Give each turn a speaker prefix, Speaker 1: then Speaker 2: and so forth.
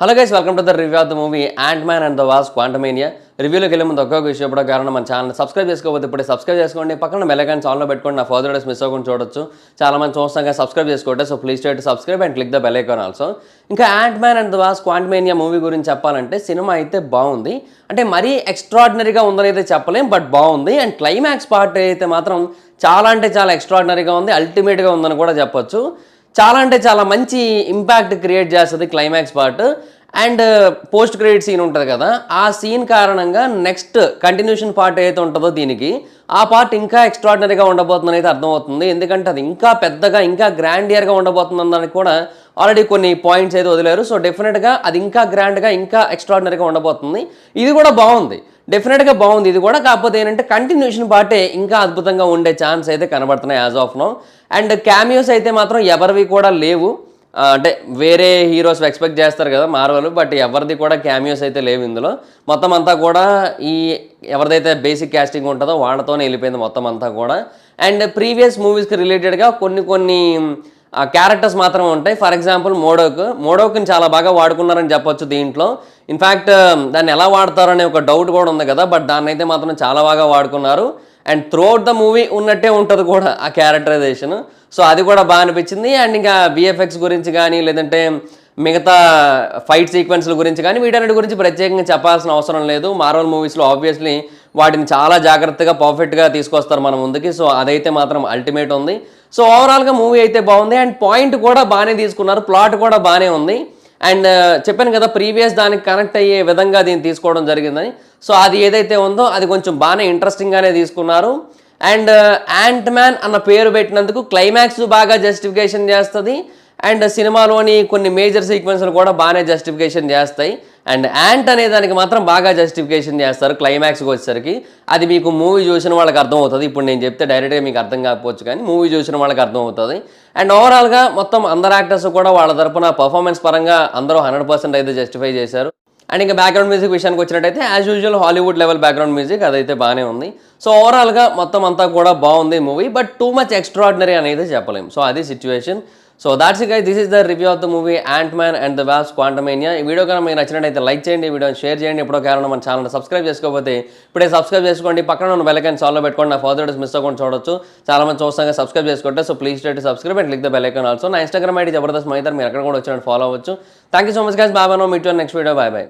Speaker 1: Hello guys, welcome to the review of the movie Ant Man and the Wasp Quantumania. రివ్యూలోకి వెళ్ళే ముందు ఒక్కొక్క విషయం కూడా కారణం మన ఛానల్ సబ్స్క్రైబ్ చేసుకోకపోతే ఇప్పుడే సబ్స్క్రైబ్ చేసుకోండి. పక్కన బెల్ ఐకాన్ ఆన్లో పెట్టుకోండి. నా ఫర్దర్ వీడియోస్ మిస్ అవ్వకుండా చూడొచ్చు. చాలా మంది చూస్తాం కానీ సబ్స్క్రైబ్ చేసుకోండి. So please try to subscribe and click the bell icon also. ఇంకా Ant Man and the Wasp Quantumania movie గురించి చెప్పాలంటే సినిమా అయితే బాగుంది. అంటే మరీ ఎక్స్ట్రాడినరీగా ఉందని అయితే చెప్పలేం, బట్ బాగుంది. అండ్ క్లైమాక్స్ పార్ట్ అయితే మాత్రం చాలా అంటే చాలా ఎక్స్ట్రాడినరీగా ఉంది, అల్టిమేట్గా ఉందని కూడా చెప్పొచ్చు. చాలా అంటే చాలా మంచి ఇంపాక్ట్ క్రియేట్ చేస్తుంది climax part. And post credit scene ఉంటుంది కదా, ఆ సీన్ కారణంగా నెక్స్ట్ కంటిన్యూషన్ పార్ట్ ఏదైతే ఉంటుందో దీనికి ఆ పార్ట్ ఇంకా ఎక్స్ట్రాడినరీగా ఉండబోతుందని అయితే అర్థమవుతుంది. ఎందుకంటే అది ఇంకా పెద్దగా ఇంకా గ్రాండియర్గా ఉండబోతుందని దానికి కూడా ఆల్రెడీ కొన్ని పాయింట్స్ అయితే వదిలేరు. సో డెఫినెట్గా అది ఇంకా గ్రాండ్గా ఇంకా ఎక్స్ట్రాడినరీగా ఉండబోతుంది. ఇది కూడా బాగుంది, డెఫినెట్గా బాగుంది ఇది కూడా. కాకపోతే ఏంటంటే కంటిన్యూషన్ పార్టే ఇంకా అద్భుతంగా ఉండే ఛాన్స్ అయితే కనబడుతున్నాయి as of now. And cameos అయితే మాత్రం ఎవరివి కూడా లేవు. అంటే వేరే హీరోస్ ఎక్స్పెక్ట్ చేస్తారు కదా మార్వెల్, బట్ ఎవరిది కూడా క్యామియోస్ అయితే లేవు ఇందులో. మొత్తం అంతా కూడా ఈ ఎవరిదైతే బేసిక్ క్యాస్టింగ్ ఉంటుందో వాళ్ళతోనే వెళ్ళిపోయింది మొత్తం అంతా కూడా. అండ్ ప్రీవియస్ మూవీస్కి రిలేటెడ్గా కొన్ని క్యారెక్టర్స్ మాత్రం ఉంటాయి. ఫర్ ఎగ్జాంపుల్ మోడోక్ని చాలా బాగా వాడుకున్నారని చెప్పొచ్చు దీంట్లో. ఇన్ఫ్యాక్ట్ దాన్ని ఎలా వాడతారనే ఒక డౌట్ కూడా ఉంది కదా, బట్ దాన్ని అయితే మాత్రం చాలా బాగా వాడుకున్నారు. అండ్ త్రూఅవుట్ ద మూవీ ఉన్నట్టే ఉంటుంది కూడా ఆ క్యారెక్టరైజేషన్. సో అది కూడా బాగా అనిపించింది. అండ్ ఇంకా విఎఫ్ఎక్స్ గురించి కానీ లేదంటే మిగతా ఫైట్ సీక్వెన్స్ల గురించి కానీ వీటన్నిటి గురించి ప్రత్యేకంగా చెప్పాల్సిన అవసరం లేదు. మార్వెల్ మూవీస్లో ఆబ్వియస్లీ వాటిని చాలా జాగ్రత్తగా పర్ఫెక్ట్గా తీసుకొస్తారు మన ముందుకి. సో అదైతే మాత్రం అల్టిమేట్ ఉంది. సో ఓవరాల్గా మూవీ అయితే బాగుంది. అండ్ పాయింట్ కూడా బాగానే తీసుకున్నారు, ప్లాట్ కూడా బాగానే ఉంది. అండ్ చెప్పాను కదా ప్రీవియస్ దానికి కనెక్ట్ అయ్యే విధంగా దీన్ని తీసుకోవడం జరిగిందని. సో అది ఏదైతే ఉందో అది కొంచెం బాగానే ఇంట్రెస్టింగ్గానే తీసుకున్నారు. అండ్ యాంట్ మ్యాన్ అన్న పేరు పెట్టినందుకు క్లైమాక్స్ బాగా జస్టిఫికేషన్ చేస్తుంది. అండ్ సినిమాలోని కొన్ని మేజర్ సీక్వెన్స్లు కూడా బాగానే జస్టిఫికేషన్ చేస్తాయి. అండ్ యాంట్ అనే దానికి మాత్రం బాగా జస్టిఫికేషన్ చేస్తారు క్లైమాక్స్కి వచ్చేసరికి. అది మీకు మూవీ చూసిన వాళ్ళకి అర్థమవుతుంది. ఇప్పుడు నేను చెప్తే డైరెక్ట్గా మీకు అర్థం కాకపోవచ్చు కానీ మూవీ చూసిన వాళ్ళకి అర్థమవుతుంది. అండ్ ఓవరాల్గా మొత్తం అందరు యాక్టర్స్ కూడా వాళ్ళ తరపున పర్ఫార్మెన్స్ పరంగా అందరూ 100% అయితే జస్టిఫై చేశారు. అండ్ ఇంకా బ్యాక్గ్రౌండ్ మ్యూజిక్ విషయానికి వచ్చినట్టయితే as usual Hollywood level background music అదైతే బాగానే ఉంది. సో ఓవరాల్గా మొత్తం అంతా కూడా బాగుంది movie, but too much extraordinary అనేది చెప్పలేము. సో అది situation. So that's it guys, this is the review of the movie Ant Man and the Wasp Quantumania. ఈ వీడియో కనుక మీకు నచ్చినట్టయితే లైక్ చేయండి, వీడియోని షేర్ చేయండి. ఎప్పుడో కారణం మన ఛానల్ సబ్స్క్రైబ్ చేసుకోకపోతే ఇప్పుడే సబ్స్క్రైబ్ చేసుకోండి. పక్కన ఉన్న బెల్ ఐకాన్ ఆన్లో పెట్టుకోండి. నా ఫర్దర్ వీడియోస్ మిస్ అవ్వకుండా చూడొచ్చు. చాలా మంది చూస్తాగా సబ్స్క్రైబ్ చేసుకుంటే. So please try to subscribe and click the bell icon also. నా ఇన్స్టాగ్రామ్ ఐడి జబర్దస్త్ మైదర్, మీరు అక్కడ కూడా వచ్చి ఫాలో అవ్వచ్చు. Thank you so much guys. Bye bye. No meet you next video. Bye bye.